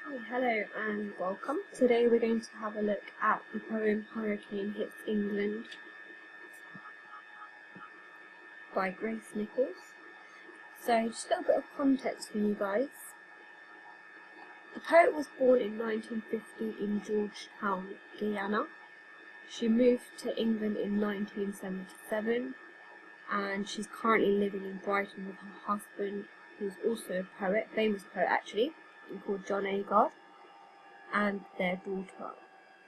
Hi, hello and welcome. Today we're going to have a look at the poem Hurricane Hits England by Grace Nichols. So just a little bit of context for you guys. The poet was born in 1950 in Georgetown, Guyana. She moved to England in 1977 and she's currently living in Brighton with her husband, who's also a poet, famous poet actually, called John Agard, and their daughter.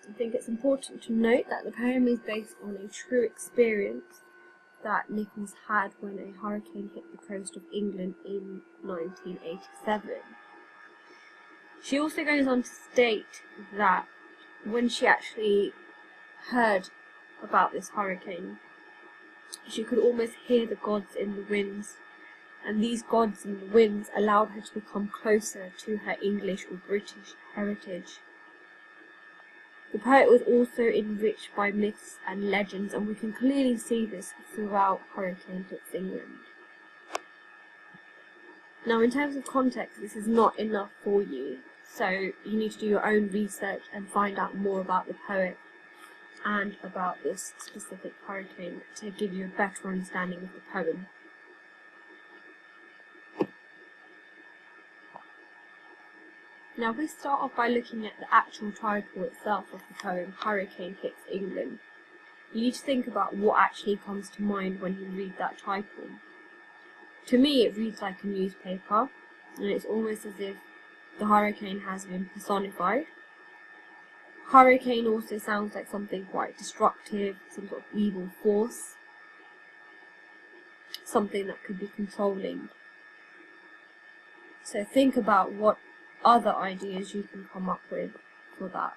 I think it's important to note that the poem is based on a true experience that Nichols had when a hurricane hit the coast of England in 1987. She also goes on to state that when she actually heard about this hurricane, she could almost hear the gods in the winds, and these gods in the winds allowed her to become closer to her English or British heritage. The poet was also enriched by myths and legends, and we can clearly see this throughout Hurricanehitsengland. Now, in terms of context, this is not enough for you, so you need to do your own research and find out more about the poet and about this specific hurricane to give you a better understanding of the poem. Now we start off by looking at the actual title itself of the poem, Hurricane Hits England. You need to think about what actually comes to mind when you read that title. To me, it reads like a newspaper, and it's almost as if the hurricane has been personified. Hurricane also sounds like something quite destructive, some sort of evil force, something that could be controlling. So think about what other ideas you can come up with for that.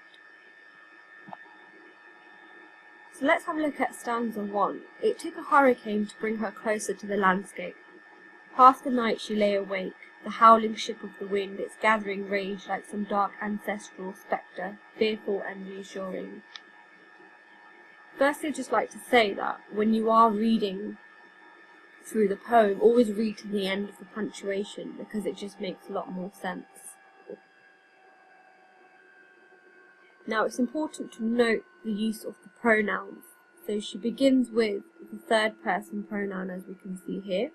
So let's have a look at stanza 1. It took a hurricane to bring her closer to the landscape. Half the night she lay awake, the howling ship of the wind, its gathering rage like some dark ancestral spectre, fearful and reassuring. Firstly, I'd just like to say that when you are reading through the poem, always read to the end of the punctuation, because it just makes a lot more sense. Now it's important to note the use of the pronouns. So she begins with the third person pronoun, as we can see here,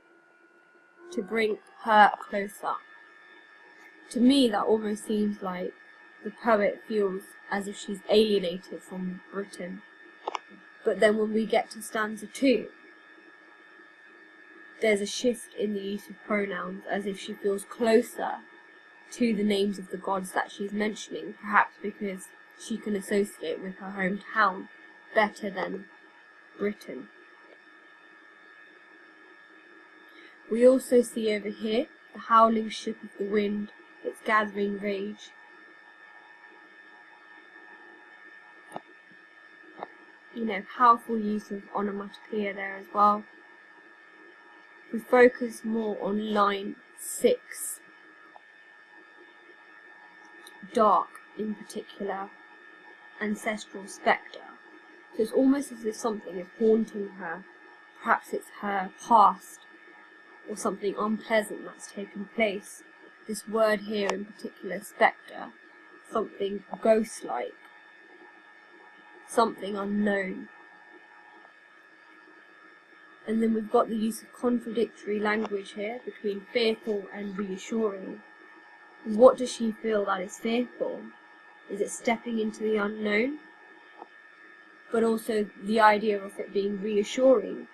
to bring her closer. To me, that almost seems like the poet feels as if she's alienated from Britain. But then when we get to stanza 2, there's a shift in the use of pronouns, as if she feels closer to the names of the gods that she's mentioning, perhaps because she can associate with her hometown better than Britain. We also see over here the howling ship of the wind, its gathering rage. Powerful use of onomatopoeia there as well. We focus more on line 6, dark in particular, ancestral spectre. So it's almost as if something is haunting her. Perhaps it's her past or something unpleasant that's taken place. This word here in particular, spectre, something ghost-like, something unknown. And then we've got the use of contradictory language here between fearful and reassuring. What does she feel that is fearful? Is it stepping into the unknown? But also the idea of it being reassuring.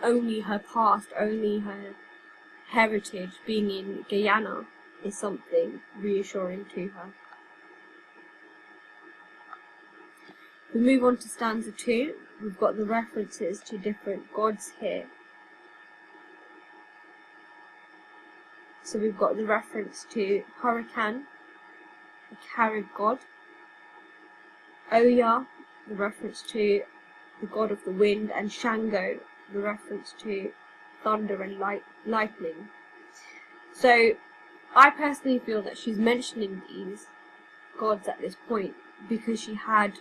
Only her past, only her heritage, being in Guyana, is something reassuring to her. We move on to stanza 2. We've got the references to different gods here. So we've got the reference to Hurricane, the Carib god, Oya, the reference to the god of the wind, and Shango, the reference to thunder and lightning. So I personally feel that she's mentioning these gods at this point because she had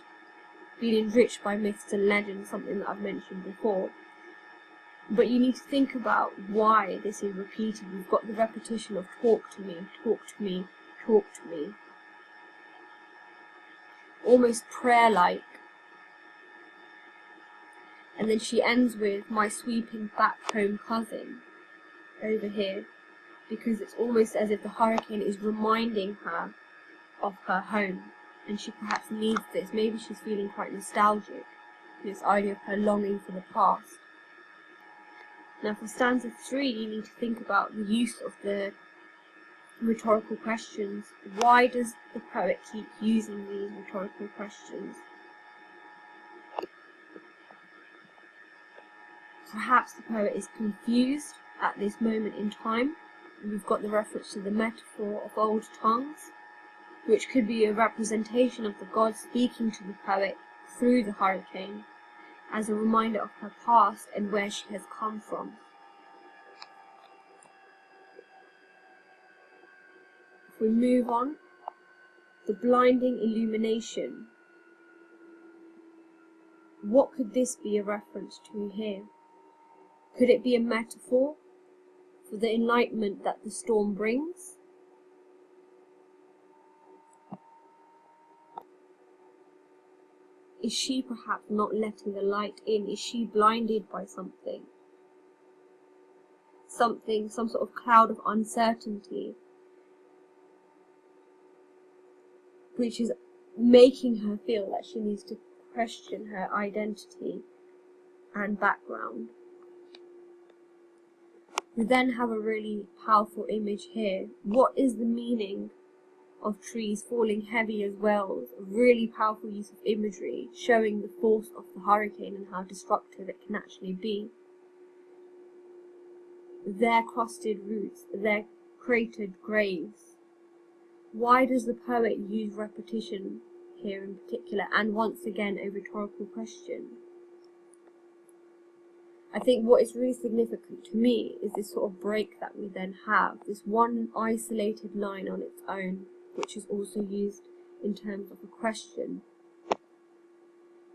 been enriched by myths and legends, something that I've mentioned before. But you need to think about why this is repeated. You've got the repetition of talk to me, talk to me, talk to me. almost prayer-like. And then she ends with my sweeping back home cousin over here, because it's almost as if the hurricane is reminding her of her home, and she perhaps needs this. Maybe she's feeling quite nostalgic, this idea of her longing for the past. Now for stanza 3, you need to think about the use of the rhetorical questions. Why does the poet keep using these rhetorical questions? Perhaps the poet is confused at this moment in time. We've got the reference to the metaphor of old tongues, which could be a representation of the gods speaking to the poet through the hurricane, as a reminder of her past and where she has come from. If we move on, the blinding illumination. What could this be a reference to here? Could it be a metaphor for the enlightenment that the storm brings? Is she perhaps not letting the light in? Is she blinded by something? Some sort of cloud of uncertainty, which is making her feel that she needs to question her identity and background. We then have a really powerful image here. What is the meaning of trees falling heavy as wells? A really powerful use of imagery, showing the force of the hurricane and how destructive it can actually be. Their crusted roots, their cratered graves. Why does the poet use repetition here in particular, and once again a rhetorical question? I think what is really significant to me is this sort of break that we then have, this one isolated line on its own, which is also used in terms of a question.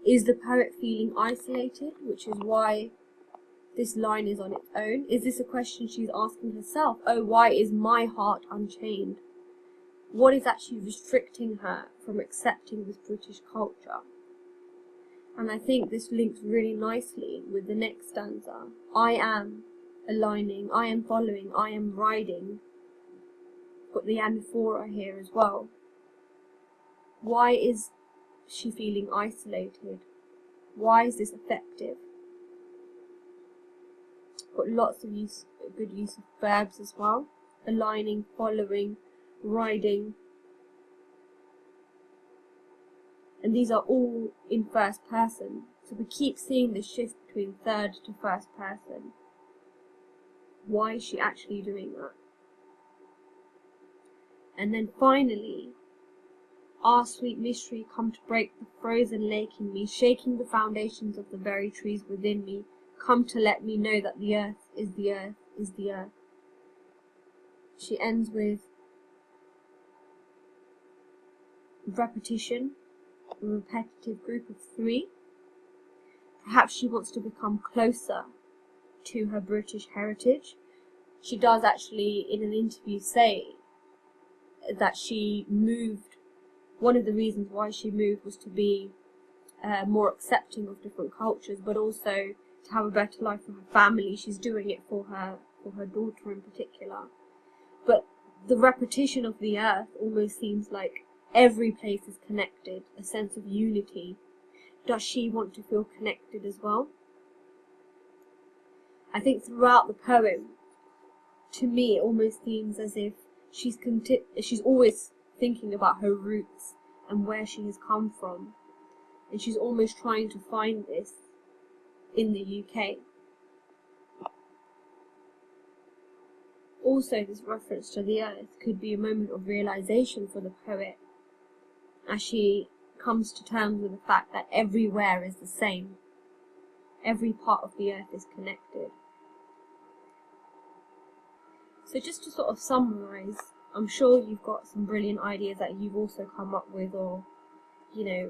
Is the poet feeling isolated, which is why this line is on its own? Is this a question she's asking herself? Oh, why is my heart unchained? What is actually restricting her from accepting this British culture? And I think this links really nicely with the next stanza. I am aligning, I am following, I am riding. Got the anaphora here as well. Why is she feeling isolated? Why is this effective? Got lots of good use of verbs as well. Aligning, following, riding. And these are all in first person. So we keep seeing this shift between third to first person. Why is she actually doing that? And then finally, ah, sweet mystery, come to break the frozen lake in me, shaking the foundations of the very trees within me, come to let me know that the earth is the earth is the earth. She ends with repetition, a repetitive group of 3. Perhaps she wants to become closer to her British heritage. She does actually, in an interview, say that she moved. One of the reasons why she moved was to be more accepting of different cultures, but also to have a better life for her family. She's doing it for her daughter in particular. But the repetition of the earth almost seems like every place is connected, a sense of unity. Does she want to feel connected as well? I think throughout the poem, to me, it almost seems as if she's always thinking about her roots and where she has come from, and she's almost trying to find this in the UK. Also, this reference to the earth could be a moment of realization for the poet, as she comes to terms with the fact that everywhere is the same. Every part of the earth is connected. So just to sort of summarize, I'm sure you've got some brilliant ideas that you've also come up with, or, you know,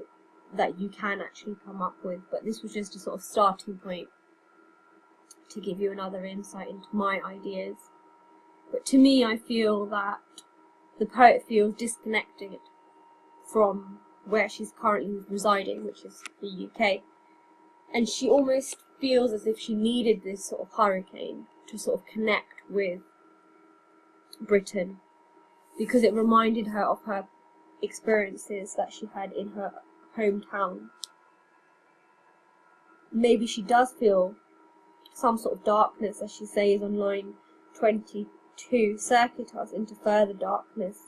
that you can actually come up with, but this was just a sort of starting point to give you another insight into my ideas. But to me, I feel that the poet feels disconnected from where she's currently residing, which is the UK. And she almost feels as if she needed this sort of hurricane to sort of connect with Britain, because it reminded her of her experiences that she had in her hometown. Maybe she does feel some sort of darkness, as she says on line 22, circuit us into further darkness.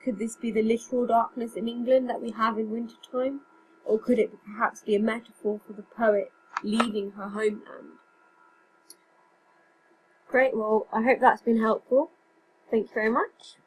Could this be the literal darkness in England that we have in winter time? Or could it perhaps be a metaphor for the poet leaving her homeland? Great, well, I hope that's been helpful. Thank you very much.